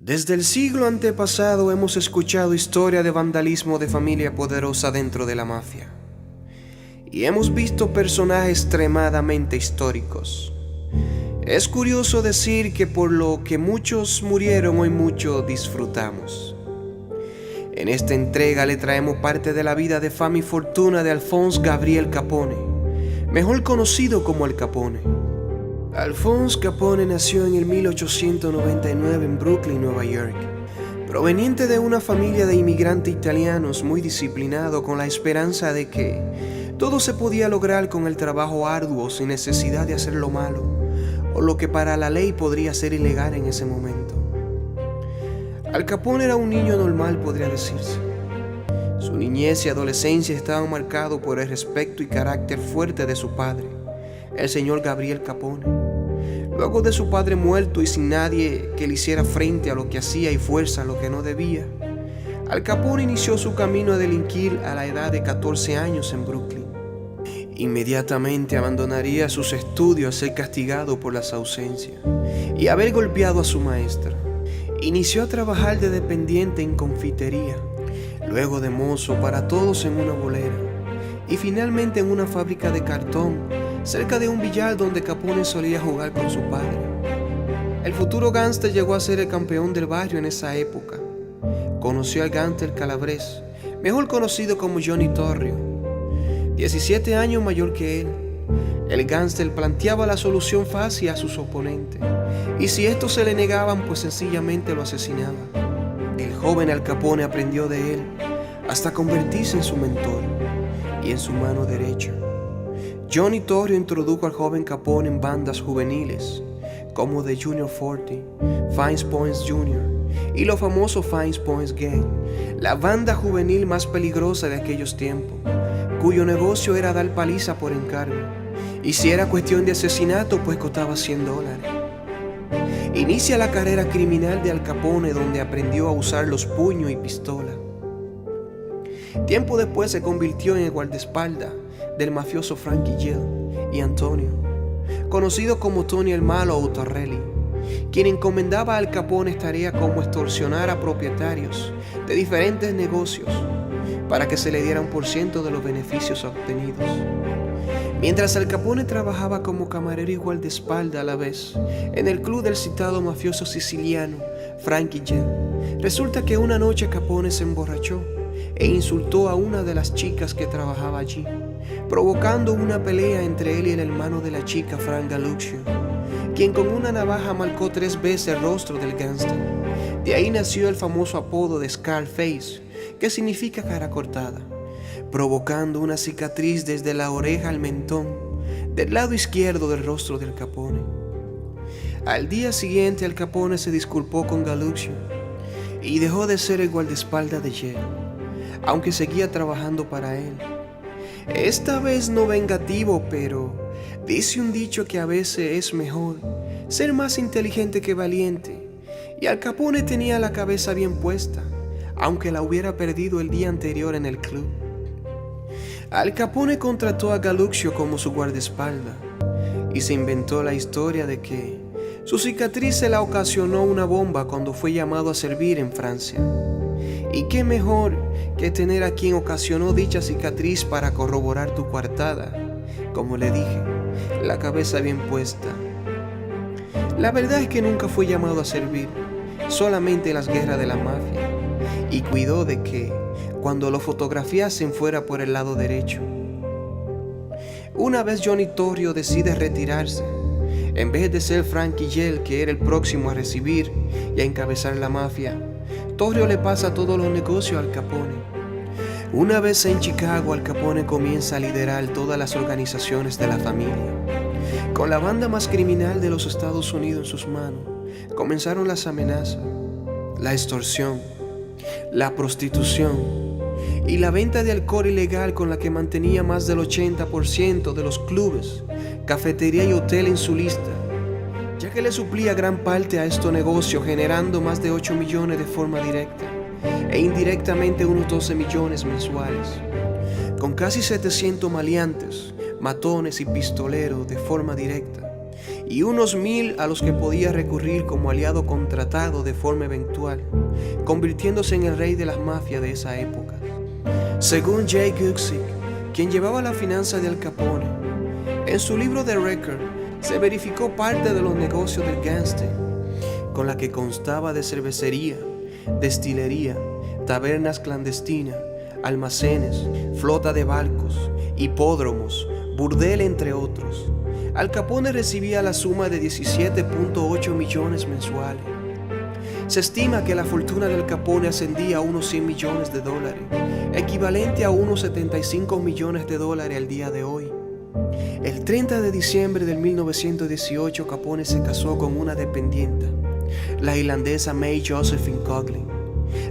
Desde el siglo antepasado hemos escuchado historia de vandalismo de familia poderosa dentro de la mafia. Y hemos visto personajes extremadamente históricos. Es curioso decir que por lo que muchos murieron, hoy mucho disfrutamos. En esta entrega le traemos parte de la vida de fama y fortuna de Alphonse Gabriel Capone, mejor conocido como El Capone. Alphonse Capone nació en el 1899 en Brooklyn, Nueva York. Proveniente de una familia de inmigrantes italianos muy disciplinado, con la esperanza de que todo se podía lograr con el trabajo arduo sin necesidad de hacer lo malo o lo que para la ley podría ser ilegal en ese momento. Al Capone era un niño normal, podría decirse. Su niñez y adolescencia estaban marcados por el respeto y carácter fuerte de su padre, el señor Gabriel Capone. Luego de su padre muerto y sin nadie que le hiciera frente a lo que hacía y fuerza a lo que no debía, Al Capone inició su camino a delinquir a la edad de 14 años en Brooklyn. Inmediatamente abandonaría sus estudios al ser castigado por las ausencias y haber golpeado a su maestra. Inició a trabajar de dependiente en confitería, luego de mozo para todos en una bolera y finalmente en una fábrica de cartón cerca de un billar donde Capone solía jugar con su padre. El futuro gángster llegó a ser el campeón del barrio en esa época. Conoció al gángster calabrés, mejor conocido como Johnny Torrio, 17 años mayor que él. El gángster planteaba la solución fácil a sus oponentes, y si estos se le negaban, pues sencillamente lo asesinaba. El joven Al Capone aprendió de él hasta convertirse en su mentor y en su mano derecha. Johnny Torrio introdujo al joven Capone en bandas juveniles como The Junior 40, Fines Points Jr. y los famosos Fines Points Gang, la banda juvenil más peligrosa de aquellos tiempos, cuyo negocio era dar paliza por encargo, y si era cuestión de asesinato, pues costaba $100. Inicia la carrera criminal de Al Capone, donde aprendió a usar los puños y pistola. Tiempo después se convirtió en el guardaespaldas del mafioso Frankie Gill y Antonio, conocido como Tony el Malo o Torelli, quien encomendaba a Al Capone tareas como extorsionar a propietarios de diferentes negocios para que se le diera 1% de los beneficios obtenidos. Mientras Al Capone trabajaba como camarero y guardaespaldas a la vez en el club del citado mafioso siciliano Frankie Gill, resulta que una noche Capone se emborrachó e insultó a una de las chicas que trabajaba allí, provocando una pelea entre él y el hermano de la chica, Frank Galuccio, quien con una navaja marcó 3 veces el rostro del gángster. De ahí nació el famoso apodo de Scarface, que significa cara cortada, provocando una cicatriz desde la oreja al mentón del lado izquierdo del rostro del Capone. Al día siguiente, Al Capone se disculpó con Galuccio y dejó de ser el guardaespaldas de Gill, aunque seguía trabajando para él. Esta vez no vengativo, pero dice un dicho que a veces es mejor ser más inteligente que valiente, y Al Capone tenía la cabeza bien puesta, aunque la hubiera perdido el día anterior en el club. Al Capone contrató a Galuccio como su guardaespaldas y se inventó la historia de que su cicatriz se la ocasionó una bomba cuando fue llamado a servir en Francia. Y qué mejor que tener a quien ocasionó dicha cicatriz para corroborar tu coartada. Como le dije, la cabeza bien puesta. La verdad es que nunca fue llamado a servir, solamente en las guerras de la mafia, y cuidó de que cuando lo fotografiasen fuera por el lado derecho. Una vez Johnny Torrio decide retirarse, en vez de ser Frankie Gill, que era el próximo a recibir y a encabezar la mafia, Torrio le pasa todos los negocios a Al Capone. Una vez en Chicago, Al Capone comienza a liderar todas las organizaciones de la familia. Con la banda más criminal de los Estados Unidos en sus manos, comenzaron las amenazas, la extorsión, la prostitución y la venta de alcohol ilegal, con la que mantenía más del 80% de los clubes, cafetería y hotel en su lista, ya que le suplía gran parte a estos negocios, generando más de 8 millones de forma directa e indirectamente unos 12 millones mensuales, con casi 700 maleantes, matones y pistoleros de forma directa y unos 1000 a los que podía recurrir como aliado contratado de forma eventual, convirtiéndose en el rey de las mafias de esa época. Según Jay Guzik, quien llevaba la finanza de Al Capone, en su libro The Record se verificó parte de los negocios del gángster, con la que constaba de cervecería, destilería, tabernas clandestinas, almacenes, flota de barcos, hipódromos, burdel, entre otros. Al Capone recibía la suma de 17.8 millones mensuales. Se estima que la fortuna de Al Capone ascendía a unos 100 millones de dólares, equivalente a unos 75 millones de dólares al día de hoy. El 30 de diciembre de 1918, Capone se casó con una dependienta, la irlandesa May Josephine Coughlin,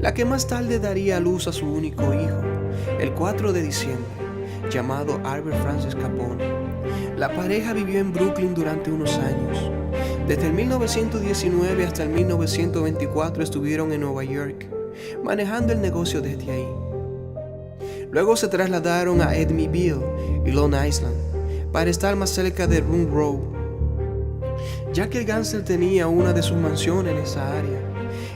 la que más tarde daría a luz a su único hijo, el 4 de diciembre, llamado Albert Francis Capone. La pareja vivió en Brooklyn durante unos años. Desde el 1919 hasta el 1924 estuvieron en Nueva York, manejando el negocio desde ahí. Luego se trasladaron a Edmeyville y Long Island para estar más cerca de Rum Row, ya que el gángster tenía una de sus mansiones en esa área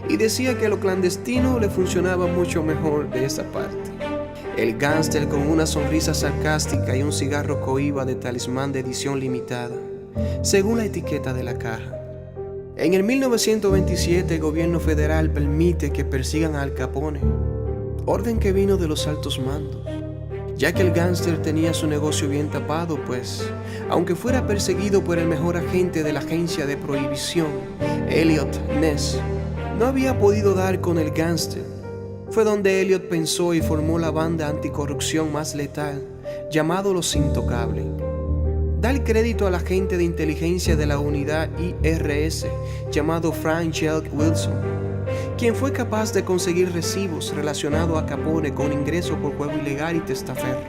y decía que lo clandestino le funcionaba mucho mejor de esa parte. El gángster, con una sonrisa sarcástica y un cigarro cohiba de talismán de edición limitada, según la etiqueta de la caja. En el 1927 el gobierno federal permite que persigan a Al Capone, orden que vino de los altos mandos, ya que el gángster tenía su negocio bien tapado, pues, aunque fuera perseguido por el mejor agente de la agencia de prohibición, Eliot Ness, no había podido dar con el gángster. Fue donde Eliot pensó y formó la banda anticorrupción más letal, llamado Los Intocables. Da el crédito al agente de inteligencia de la unidad IRS, llamado Frank Jelk Wilson, quien fue capaz de conseguir recibos relacionados a Capone con ingreso por juego ilegal y testaferro.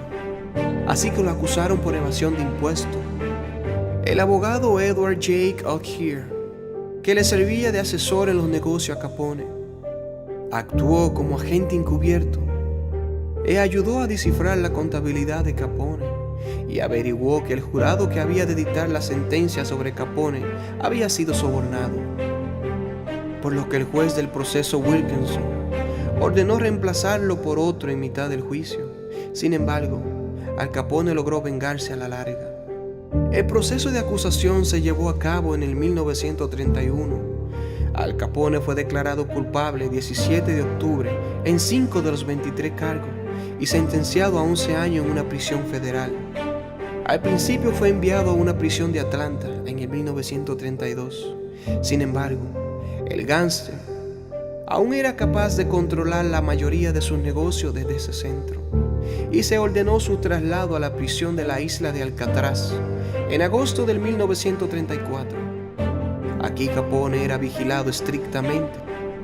Así que lo acusaron por evasión de impuestos. El abogado Edward Jake O'Keefe, que le servía de asesor en los negocios a Capone, actuó como agente encubierto y ayudó a descifrar la contabilidad de Capone y averiguó que el jurado que había de dictar la sentencia sobre Capone había sido sobornado, por lo que el juez del proceso Wilkinson ordenó reemplazarlo por otro en mitad del juicio. Sin embargo, Al Capone logró vengarse a la larga. El proceso de acusación se llevó a cabo en el 1931. Al Capone fue declarado culpable el 17 de octubre en 5 de los 23 cargos y sentenciado a 11 años en una prisión federal. Al principio fue enviado a una prisión de Atlanta en el 1932. Sin embargo, el gángster aún era capaz de controlar la mayoría de sus negocios desde ese centro y se ordenó su traslado a la prisión de la isla de Alcatraz en agosto del 1934. Aquí Capone era vigilado estrictamente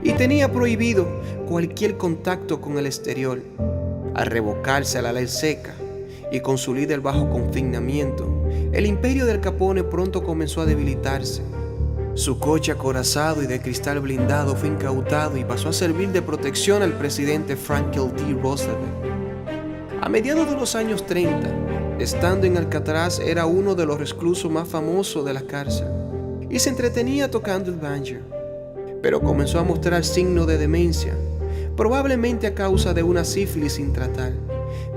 y tenía prohibido cualquier contacto con el exterior. Al revocarse a la ley seca y con su líder bajo confinamiento, el imperio del Capone pronto comenzó a debilitarse. Su coche acorazado y de cristal blindado fue incautado y pasó a servir de protección al presidente Franklin D. Roosevelt. A mediados de los años 30, estando en Alcatraz, era uno de los reclusos más famosos de la cárcel y se entretenía tocando el banjo, pero comenzó a mostrar signos de demencia, probablemente a causa de una sífilis sin tratar.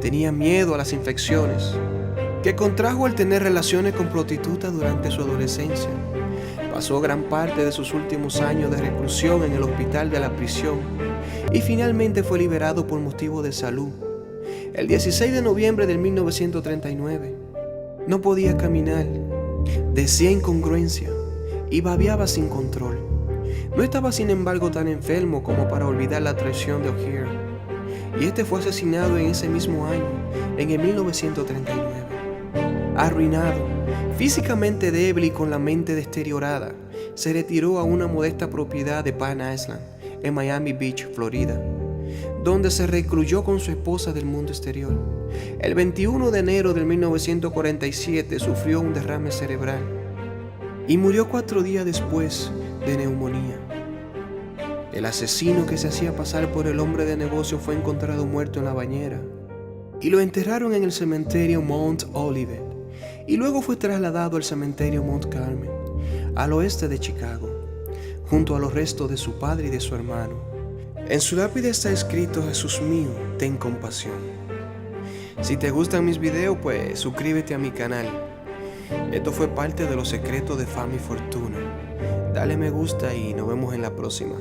Tenía miedo a las infecciones, que contrajo al tener relaciones con prostitutas durante su adolescencia. Pasó gran parte de sus últimos años de reclusión en el hospital de la prisión y finalmente fue liberado por motivos de salud. El 16 de noviembre de 1939, no podía caminar, decía incongruencia y babeaba sin control. No estaba sin embargo tan enfermo como para olvidar la traición de O'Keefe, y este fue asesinado en ese mismo año, en el 1939. Arruinado, físicamente débil y con la mente deteriorada, se retiró a una modesta propiedad de Pan Island, en Miami Beach, Florida, donde se recluyó con su esposa del mundo exterior. El 21 de enero de 1947 sufrió un derrame cerebral y murió 4 días después de neumonía. El asesino, que se hacía pasar por el hombre de negocio, fue encontrado muerto en la bañera y lo enterraron en el cementerio Mount Olivet y luego fue trasladado al cementerio Mount Carmel, al oeste de Chicago, junto a los restos de su padre y de su hermano. En su lápida está escrito: Jesús mío, ten compasión. Si te gustan mis videos, pues suscríbete a mi canal. Esto fue parte de los secretos de Fama y Fortuna. Dale me gusta y nos vemos en la próxima.